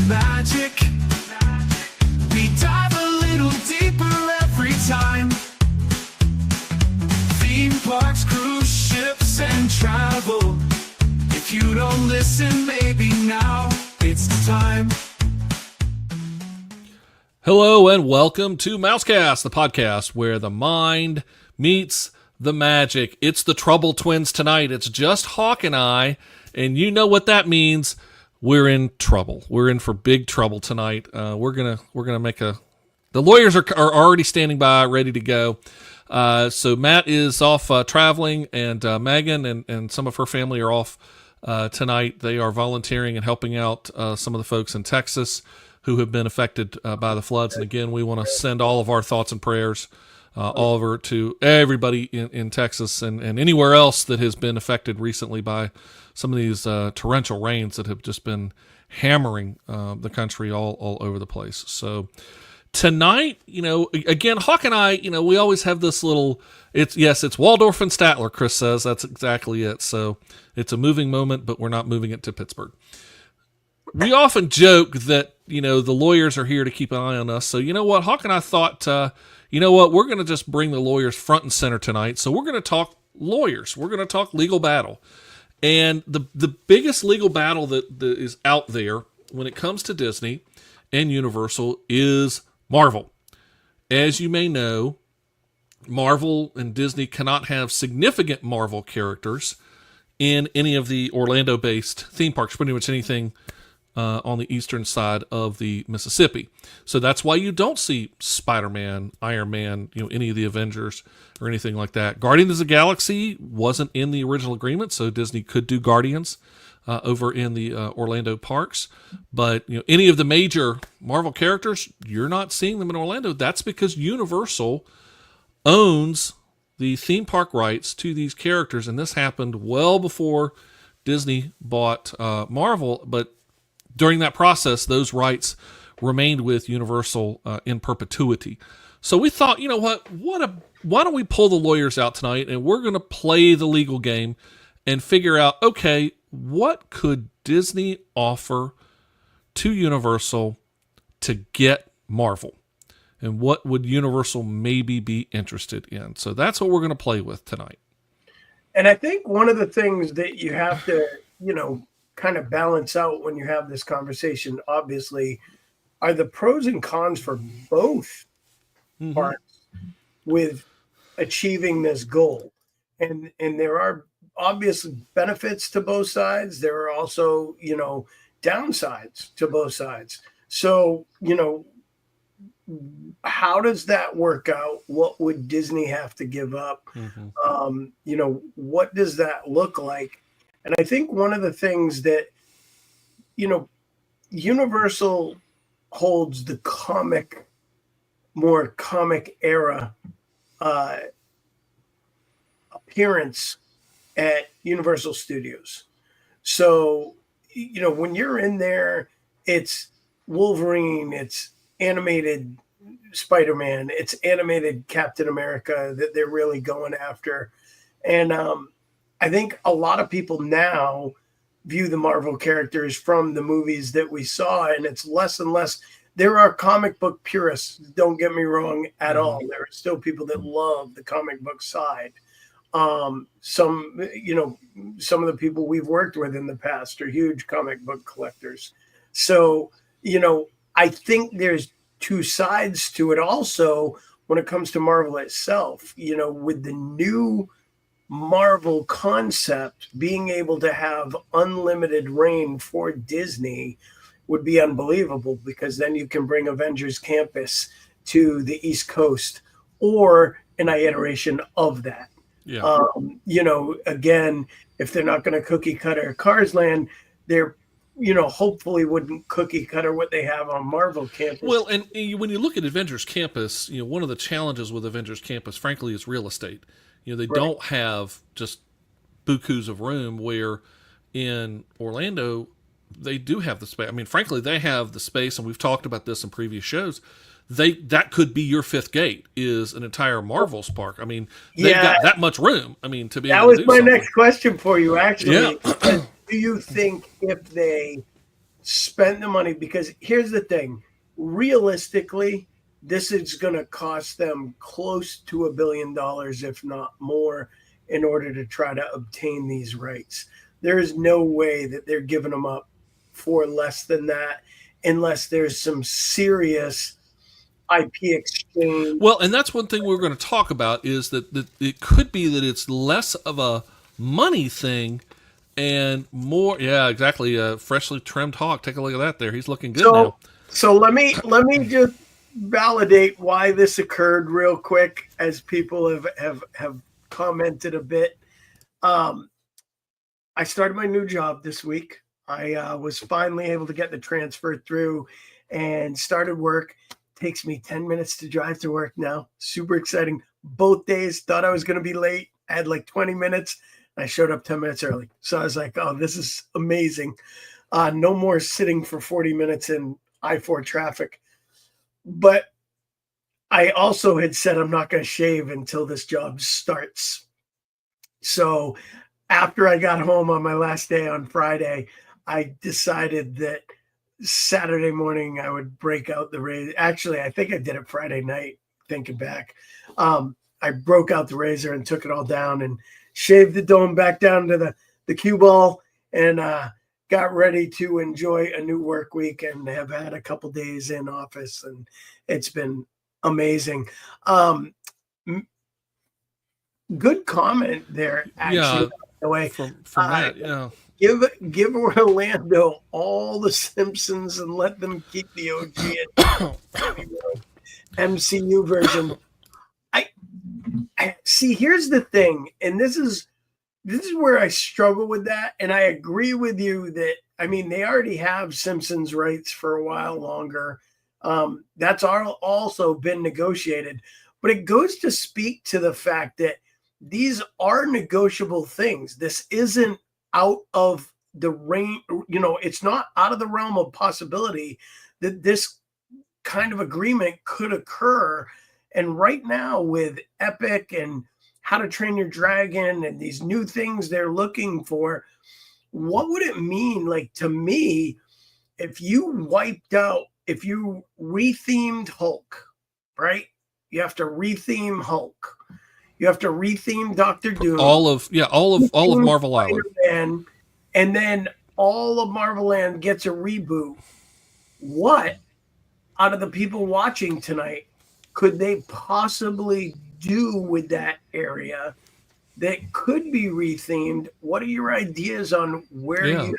magic. We dive a little deeper every time. Theme parks, cruise ships, and travel. If you don't listen, maybe now it's time. Hello and welcome to Mousecast, the podcast where the mind meets the magic. It's the Trouble Twins tonight. It's just Hawk and I, and you know what that means. We're in trouble. We're in for big trouble tonight. We're gonna make the lawyers are already standing by, ready to go. So Matt is off traveling, and Megan and some of her family are off tonight. They are volunteering and helping out some of the folks in Texas who have been affected by the floods. And again, we want to send all of our thoughts and prayers all over to everybody in Texas and anywhere else that has been affected recently by some of these torrential rains that have just been hammering the country all over the place. So tonight, again, Hawk and I, we always have this little, it's Waldorf and Statler, Chris says. That's exactly it. So it's a moving moment, but we're not moving it to Pittsburgh. We often joke that, the lawyers are here to keep an eye on us. So you know what? Hawk and I thought, we're going to just bring the lawyers front and center tonight. So we're going to talk lawyers. We're going to talk legal battle. And the biggest legal battle that is out there when it comes to Disney and Universal is Marvel. As you may know, Marvel and Disney cannot have significant Marvel characters in any of the Orlando-based theme parks, pretty much anything on the eastern side of the Mississippi. So that's why you don't see Spider-Man, Iron Man, any of the Avengers or anything like that. Guardians of the Galaxy wasn't in the original agreement, so Disney could do Guardians over in the Orlando parks. But any of the major Marvel characters, you're not seeing them in Orlando. That's because Universal owns the theme park rights to these characters, and this happened well before Disney bought Marvel, but during that process, those rights remained with Universal in perpetuity. So we thought, why don't we pull the lawyers out tonight, and we're going to play the legal game and figure out, okay, what could Disney offer to Universal to get Marvel? And what would Universal maybe be interested in? So that's what we're going to play with tonight. And I think one of the things that you have to, kind of balance out when you have this conversation, obviously, are the pros and cons for both parts with achieving this goal. And there are obvious benefits to both sides. There are also, downsides to both sides. So, how does that work out? What would Disney have to give up? What does that look like? And I think one of the things that, Universal holds the more comic era appearance at Universal Studios. So, when you're in there, it's Wolverine, it's animated Spider-Man, it's animated Captain America that they're really going after. And I think a lot of people now view the Marvel characters from the movies that we saw, and it's less and less. There are comic book purists, don't get me wrong at all. There are still people that love the comic book side. Some of the people we've worked with in the past are huge comic book collectors. So, I think there's two sides to it also when it comes to Marvel itself. With the new Marvel concept, being able to have unlimited reign for Disney would be unbelievable, because then you can bring Avengers Campus to the East Coast or an iteration of that. Yeah. Again, if they're not going to cookie cutter Cars Land, they're hopefully wouldn't cookie cutter what they have on Marvel Campus. Well, and when you look at Avengers Campus, one of the challenges with Avengers Campus, frankly, is real estate. They don't have just bukus of room, where in Orlando, they do have the space. I mean, frankly, they have the space, and we've talked about this in previous shows. That could be your fifth gate, is an entire Marvel's park. I mean, they've got that much room. I mean, to be able to do that was my something. next question for you, actually. Yeah. Do you think if they spend the money, because here's the thing. Realistically, this is going to cost them close to $1 billion, if not more, in order to try to obtain these rights. There is no way that they're giving them up for less than that, unless there's some serious IP exchange. Well, and that's one thing we're going to talk about is that it could be that it's less of a money thing and more, yeah, exactly. Freshly trimmed hawk. Take a look at that there. He's looking good now. So let me just validate why this occurred real quick, as people have commented a bit. I started my new job this week. I was finally able to get the transfer through and started work. Takes me 10 minutes to drive to work now. Super exciting. Both days, thought I was going to be late. I had like 20 minutes. I showed up 10 minutes early. So I was like, oh, this is amazing. No more sitting for 40 minutes in I-4 traffic. But I also had said I'm not going to shave until this job starts. So after I got home on my last day on Friday, I decided that Saturday morning I would break out the razor. Actually, I think I did it Friday night, thinking back. I broke out the razor and took it all down and shaved the dome back down to the cue ball, and got ready to enjoy a new work week, and have had a couple days in office, and it's been amazing. Good comment there, actually. Yeah, by the way. from that, yeah. Give Orlando all the Simpsons and let them keep the OG MCU version. I see. Here's the thing, and this is where I struggle with that. And I agree with you that, I mean, they already have Simpsons rights for a while longer. That's also been negotiated, but it goes to speak to the fact that these are negotiable things. This isn't out of the range, it's not out of the realm of possibility that this kind of agreement could occur. And right now, with Epic and How to Train Your Dragon and these new things they're looking for, what would it mean, like, to me, if you rethemed Hulk, right? You have to retheme Hulk. You have to retheme Doctor Doom. All of Marvel Island. And then all of Marvel Land gets a reboot. What, out of the people watching tonight, could they possibly do with that area that could be rethemed? What are your ideas on where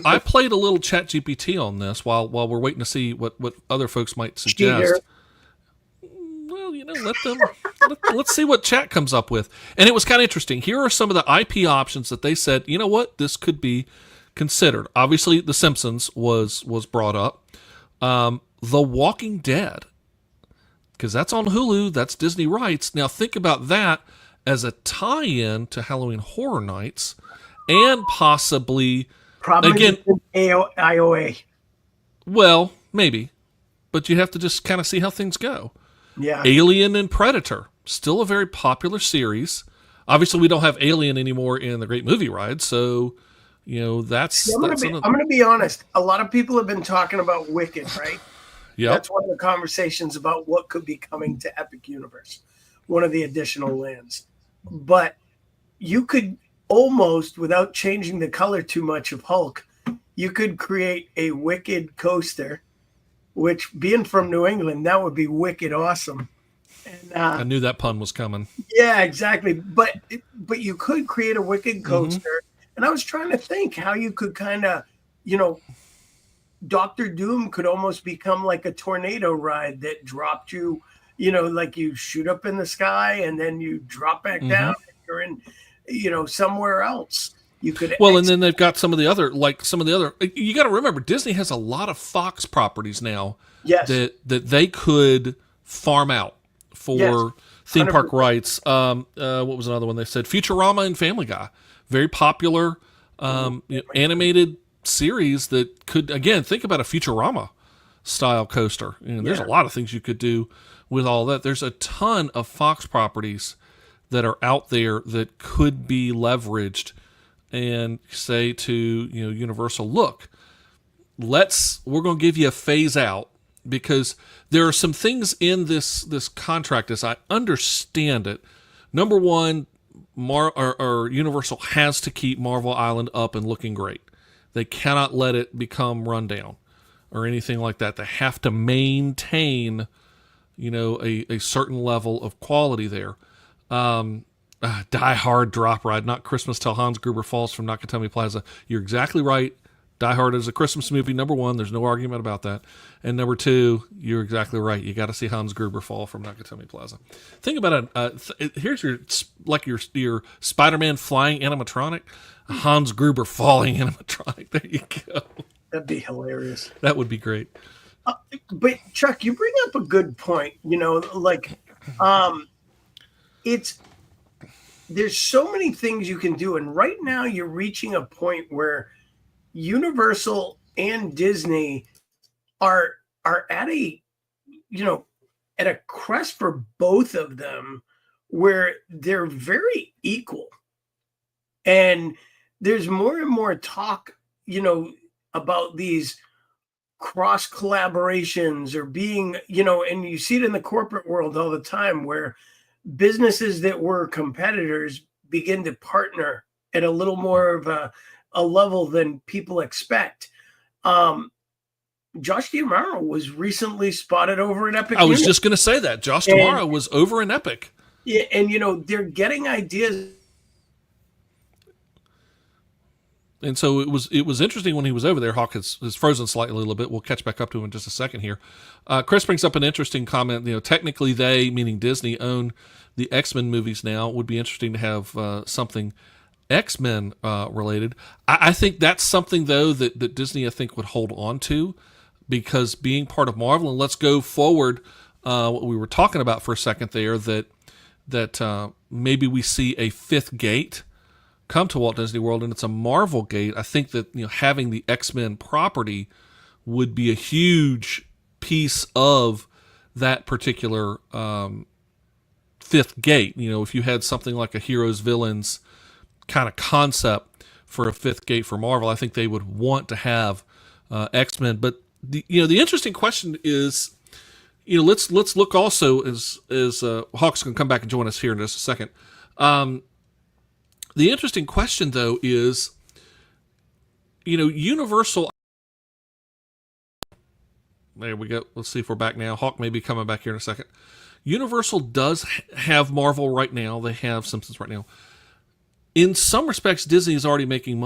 I played a little ChatGPT on this while we're waiting to see what other folks might suggest. Well, let's see what chat comes up with. And it was kind of interesting. Here are some of the IP options that they said, you know what, this could be considered. Obviously, The Simpsons was brought up. The Walking Dead, because that's on Hulu, that's Disney rights. Now think about that as a tie-in to Halloween Horror Nights, and possibly again IOA. Well, maybe, but you have to just kind of see how things go. Yeah. Alien and Predator, still a very popular series. Obviously, we don't have Alien anymore in the Great Movie Ride, so that's. I'm going to be honest. A lot of people have been talking about Wicked, right? Yeah. That's one of the conversations about what could be coming to Epic Universe, one of the additional lands. But you could almost, without changing the color too much of Hulk, you could create a Wicked coaster, which, being from New England, that would be wicked awesome. And I knew that pun was coming. Yeah, exactly. But you could create a Wicked coaster. Mm-hmm. And I was trying to think how you could kind of, Doctor Doom could almost become like a tornado ride that dropped you, like you shoot up in the sky and then you drop back mm-hmm. down and you're in, somewhere else. You could and then they've got some of the other. You got to remember, Disney has a lot of Fox properties now. Yes. That they could farm out for theme park rights. What was another one they said? Futurama and Family Guy, very popular animated series that could, again, think about a Futurama style coaster. There's a lot of things you could do with all that. There's a ton of Fox properties that are out there that could be leveraged and say to Universal, look, we're going to give you a phase out, because there are some things in this contract, as I understand it. Number one, Universal has to keep Marvel Island up and looking great. They cannot let it become rundown or anything like that. They have to maintain, a certain level of quality there. Die Hard drop ride, not Christmas till Hans Gruber falls from Nakatomi Plaza. You're exactly right. Die Hard is a Christmas movie, number one. There's no argument about that. And number two, you're exactly right. You got to see Hans Gruber fall from Nakatomi Plaza. Think about it. Here's your Spider-Man flying animatronic, Hans Gruber falling animatronic. There you go. That'd be hilarious. That would be great. But Chuck, you bring up a good point. There's so many things you can do, and right now you're reaching a point where Universal and Disney are at a crest for both of them, where they're very equal, and there's more and more talk about these cross collaborations or being and you see it in the corporate world all the time, where businesses that were competitors begin to partner at a little more of a level than people expect. Josh D'Amaro was recently spotted over at Epic. I was just going to say that Josh D'Amaro was over in Epic. Yeah, and they're getting ideas. And so it was interesting when he was over there. Hawk has frozen slightly a little bit. We'll catch back up to him in just a second here. Chris brings up an interesting comment. Technically they, meaning Disney, own the X-Men movies now. It would be interesting to have something X-Men related. I think that's something, though, that Disney, I think, would hold on to, because being part of Marvel, and let's go forward, what we were talking about for a second there, that maybe we see a fifth gate come to Walt Disney World, and it's a Marvel gate. I think that having the X-Men property would be a huge piece of that particular fifth gate. If you had something like a heroes villains kind of concept for a fifth gate for Marvel, I think they would want to have X-Men. But the interesting question is, let's look also as Hawk's going to come back and join us here in just a second. The interesting question, though, is, Universal. There we go. Let's see if we're back now. Hawk may be coming back here in a second. Universal does have Marvel right now. They have Simpsons right now. In some respects, Disney is already making money.